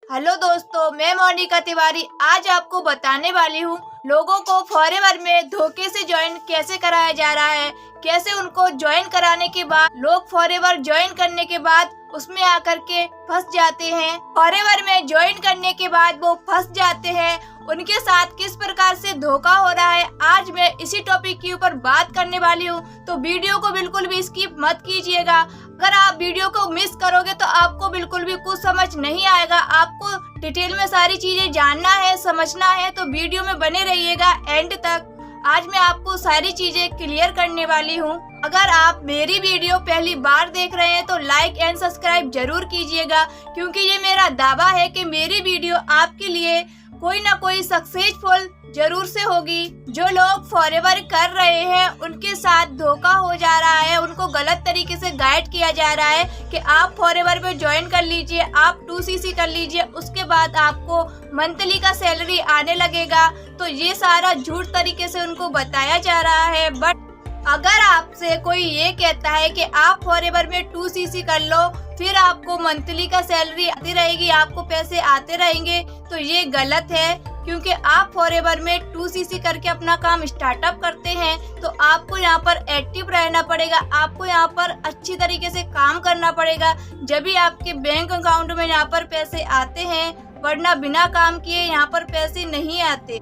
Hello दोस्तों, मैं मोनिका तिवारी आज आपको बताने वाली हूँ लोगों को फॉरएवर में धोखे से ज्वाइन कैसे कराया जा रहा है। कैसे उनको ज्वाइन कराने के बाद लोग फॉरएवर ज्वाइन करने के बाद उसमें आकर के फंस जाते हैं। फॉरएवर में ज्वाइन करने के बाद वो फंस जाते हैं, उनके साथ किस प्रकार से धोखा हो रहा है आज मैं इसी टॉपिक के ऊपर बात करने वाली हूँ। तो वीडियो को बिल्कुल भी स्किप मत कीजिएगा। अगर आप वीडियो को मिस करोगे तो आपको बिल्कुल भी कुछ समझ नहीं आएगा। आपको डिटेल में सारी चीजें जानना है, समझना है, तो वीडियो में बने रहिएगा एंड तक। आज मैं आपको सारी चीजें क्लियर करने वाली हूँ। अगर आप मेरी वीडियो पहली बार देख रहे हैं तो लाइक एंड सब्सक्राइब जरूर कीजिएगा, क्योंकि ये मेरा दावा है कि मेरी वीडियो आपके लिए कोई ना कोई सक्सेसफुल जरूर से होगी। जो लोग फॉरएवर कर रहे हैं उनके साथ धोखा हो जा रहा है, उनको गलत तरीके से गाइड किया जा रहा है कि आप फॉरएवर में ज्वाइन कर लीजिए, आप 2cc कर लीजिए, उसके बाद आपको मंथली का सैलरी आने लगेगा। तो ये सारा झूठ तरीके से उनको बताया जा रहा है। बट अगर आपसे कोई ये कहता है कि आप फॉरएवर में 2cc कर लो, फिर आपको मंथली का सैलरी आती रहेगी, आपको पैसे आते रहेंगे, तो ये गलत है। क्योंकि आप फॉरएवर में 2cc करके अपना काम स्टार्टअप करते हैं तो आपको यहाँ पर एक्टिव रहना पड़ेगा, आपको यहाँ पर अच्छी तरीके से काम करना पड़ेगा, जब भी आपके बैंक अकाउंट में यहाँ पर पैसे आते हैं, वरना बिना काम किए यहाँ पर पैसे नहीं आते।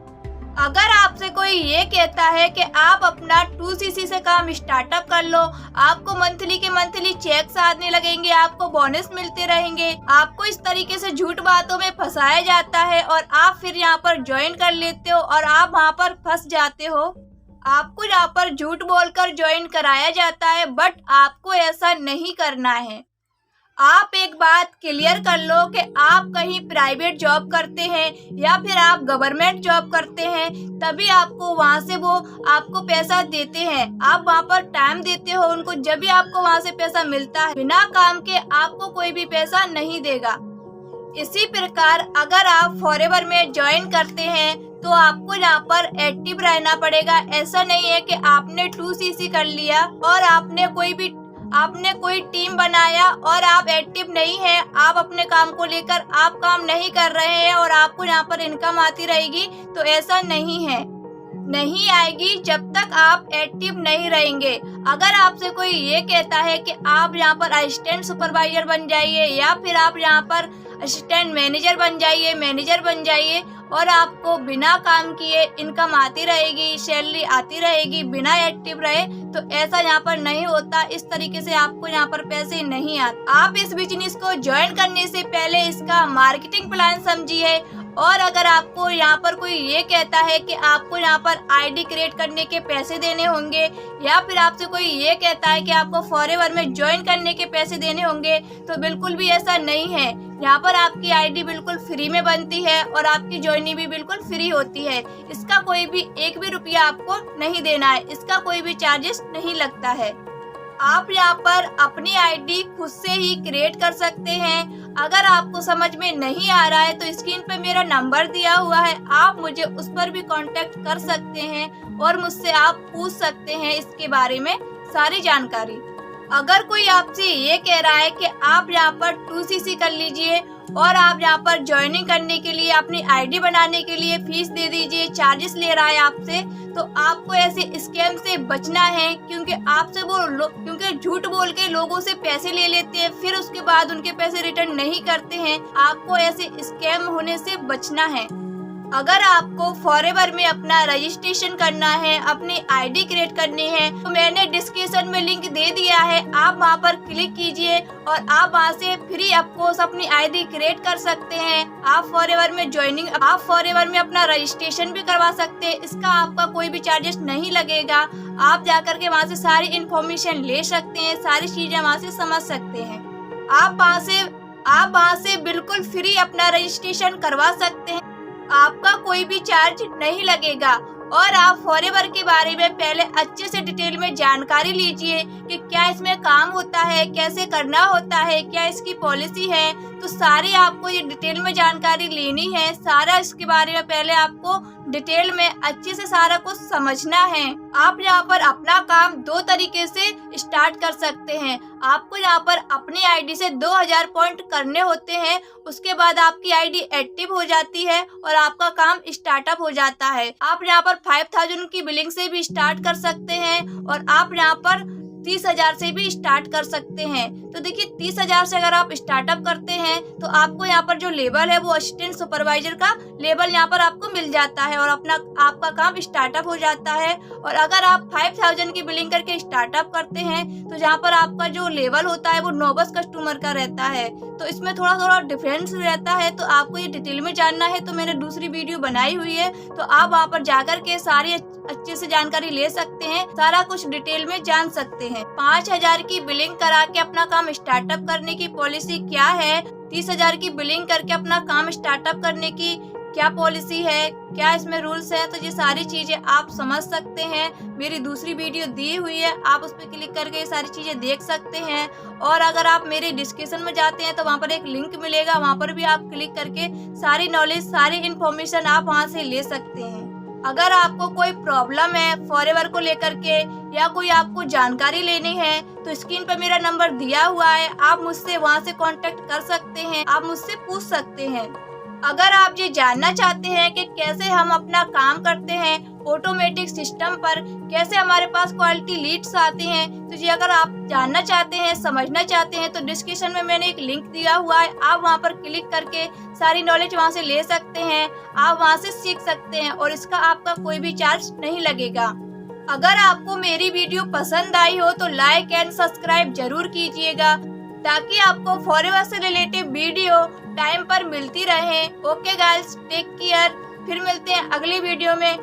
अगर आपसे कोई ये कहता है कि आप अपना 2cc से काम स्टार्टअप कर लो, आपको मंथली के मंथली चेक्स आने लगेंगे, आपको बोनस मिलते रहेंगे, आपको इस तरीके से झूठ बातों में फंसाया जाता है और आप फिर यहाँ पर ज्वाइन कर लेते हो और आप वहाँ पर फंस जाते हो। आपको यहाँ पर झूठ बोलकर ज्वाइन कराया जाता है, बट आपको ऐसा नहीं करना है। आप एक बात क्लियर कर लो कि आप कहीं प्राइवेट जॉब करते हैं या फिर आप गवर्नमेंट जॉब करते हैं, तभी आपको वहां से वो आपको पैसा देते हैं। आप वहां पर टाइम देते हो उनको, जब भी आपको वहां से पैसा मिलता है। बिना काम के आपको कोई भी पैसा नहीं देगा। इसी प्रकार अगर आप फॉरएवर में ज्वाइन करते हैं तो आपको यहाँ पर एक्टिव रहना पड़ेगा। ऐसा नहीं है कि आपने 2cc कर लिया और आपने कोई टीम बनाया और आप एक्टिव नहीं है, आप अपने काम को लेकर आप काम नहीं कर रहे हैं और आपको यहाँ पर इनकम आती रहेगी, तो ऐसा नहीं है, नहीं आएगी जब तक आप एक्टिव नहीं रहेंगे। अगर आपसे कोई ये कहता है कि आप यहाँ पर असिस्टेंट सुपरवाइजर बन जाइए या फिर आप यहाँ पर असिस्टेंट मैनेजर बन जाइए और आपको बिना काम किए इनकम आती रहेगी, सैलरी आती रहेगी, बिना एक्टिव रहे, तो ऐसा यहाँ पर नहीं होता। इस तरीके से आपको यहाँ पर पैसे नहीं आते। आप इस बिजनेस को ज्वाइन करने से पहले इसका मार्केटिंग प्लान समझिए। और अगर आपको यहाँ पर कोई ये कहता है कि आपको यहाँ पर आईडी क्रिएट करने के पैसे देने होंगे या फिर आपसे कोई ये कहता है कि आपको फॉरएवर में ज्वाइन करने के पैसे देने होंगे, तो बिल्कुल भी ऐसा नहीं है। यहाँ पर आपकी आईडी बिल्कुल फ्री में बनती है और आपकी ज्वाइनिंग भी बिल्कुल फ्री होती है। इसका कोई भी एक भी रुपया आपको नहीं देना है, इसका कोई भी चार्जेस नहीं लगता है। आप यहाँ पर अपनी आईडी खुद से ही क्रिएट कर सकते हैं। अगर आपको समझ में नहीं आ रहा है तो स्क्रीन पे मेरा नंबर दिया हुआ है, आप मुझे उस पर भी कांटेक्ट कर सकते हैं और मुझसे आप पूछ सकते हैं इसके बारे में सारी जानकारी। अगर कोई आपसे ये कह रहा है कि आप यहाँ पर 2cc कर लीजिए और आप यहाँ पर ज्वाइनिंग करने के लिए अपनी आईडी बनाने के लिए फीस दे दीजिए, चार्जेस ले रहा है आपसे, तो आपको ऐसे स्कैम से बचना है। क्योंकि झूठ बोल के लोगों से पैसे ले लेते हैं, फिर उसके बाद उनके पैसे रिटर्न नहीं करते हैं। आपको ऐसे स्कैम होने से बचना है। अगर आपको फॉरएवर में अपना रजिस्ट्रेशन करना है, अपनी आईडी क्रिएट करनी है, तो मैंने डिस्क्रिप्शन में लिंक दे दिया है, आप वहां पर क्लिक कीजिए और आप वहां से फ्री ऑफकोर्स अपनी आईडी क्रिएट कर सकते हैं। आप फॉरएवर में अपना रजिस्ट्रेशन भी करवा सकते हैं। इसका आपका कोई भी चार्जेस नहीं लगेगा। आप जाकर के वहाँ से सारी इंफॉर्मेशन ले सकते हैं, सारी चीजें वहाँ से समझ सकते हैं। आप वहाँ से बिल्कुल फ्री अपना रजिस्ट्रेशन करवा सकते हैं, आपका कोई भी चार्ज नहीं लगेगा। और आप फॉरएवर के बारे में पहले अच्छे से डिटेल में जानकारी लीजिए कि क्या इसमें काम होता है, कैसे करना होता है, क्या इसकी पॉलिसी है, तो सारी आपको ये डिटेल में जानकारी लेनी है। सारा इसके बारे में पहले आपको डिटेल में अच्छे से सारा कुछ समझना है। आप यहाँ पर अपना काम 2 तरीके से स्टार्ट कर सकते हैं। आपको यहाँ पर अपनी आईडी से 2000 पॉइंट करने होते हैं। उसके बाद आपकी आईडी एक्टिव हो जाती है और आपका काम स्टार्टअप हो जाता है। आप यहाँ पर 5000 की बिलिंग से भी स्टार्ट कर सकते हैं और आप यहाँ पर 30,000 से भी स्टार्ट कर सकते हैं। तो देखिए 30,000 से अगर आप स्टार्टअप करते हैं तो आपको यहाँ पर जो लेवल है वो असिस्टेंट सुपरवाइजर का लेवल यहाँ पर आपको मिल जाता है और आपका काम स्टार्टअप हो जाता है। और अगर आप 5000 की बिलिंग करके स्टार्टअप करते हैं तो जहाँ पर आपका जो लेवल होता है वो नोबस कस्टमर का रहता है। तो इसमें थोड़ा डिफरेंस रहता है। तो आपको ये डिटेल में जानना है तो मैंने दूसरी वीडियो बनाई हुई है, तो आप वहाँ पर जाकर के सारी अच्छे से जानकारी ले सकते हैं, सारा कुछ डिटेल में जान सकते हैं। 5000 की बिलिंग करा के अपना काम स्टार्टअप करने की पॉलिसी क्या है, 30,000 की बिलिंग करके अपना काम स्टार्टअप करने की क्या पॉलिसी है, क्या इसमें रूल्स है, तो ये सारी चीजें आप समझ सकते हैं। मेरी दूसरी वीडियो दी हुई है, आप उस पर क्लिक करके ये सारी चीजें देख सकते हैं। और अगर आप मेरे डिस्क्रिप्शन में जाते हैं तो वहाँ पर एक लिंक मिलेगा, वहाँ पर भी आप क्लिक करके सारी नॉलेज, सारी इन्फॉर्मेशन आप वहाँ से ले सकते हैं। अगर आपको कोई प्रॉब्लम है फॉरएवर को लेकर के या कोई आपको जानकारी लेनी है तो स्क्रीन पर मेरा नंबर दिया हुआ है, आप मुझसे वहां से कांटेक्ट कर सकते हैं, आप मुझसे पूछ सकते हैं। अगर आप ये जानना चाहते हैं कि कैसे हम अपना काम करते हैं ऑटोमेटिक सिस्टम पर, कैसे हमारे पास क्वालिटी लीड्स आते हैं, तो ये अगर आप जानना चाहते हैं, समझना चाहते हैं तो डिस्क्रिप्शन में मैंने एक लिंक दिया हुआ है, आप वहां पर क्लिक करके सारी नॉलेज वहां से ले सकते हैं, आप वहां से सीख सकते हैं और इसका आपका कोई भी चार्ज नहीं लगेगा। अगर आपको मेरी वीडियो पसंद आई हो तो लाइक एंड सब्सक्राइब जरूर कीजिएगा ताकि आपको फॉरएवर से रिलेटेड वीडियो टाइम पर मिलती रहे। ओके गाइस, टेक केयर, फिर मिलते हैं अगली वीडियो में।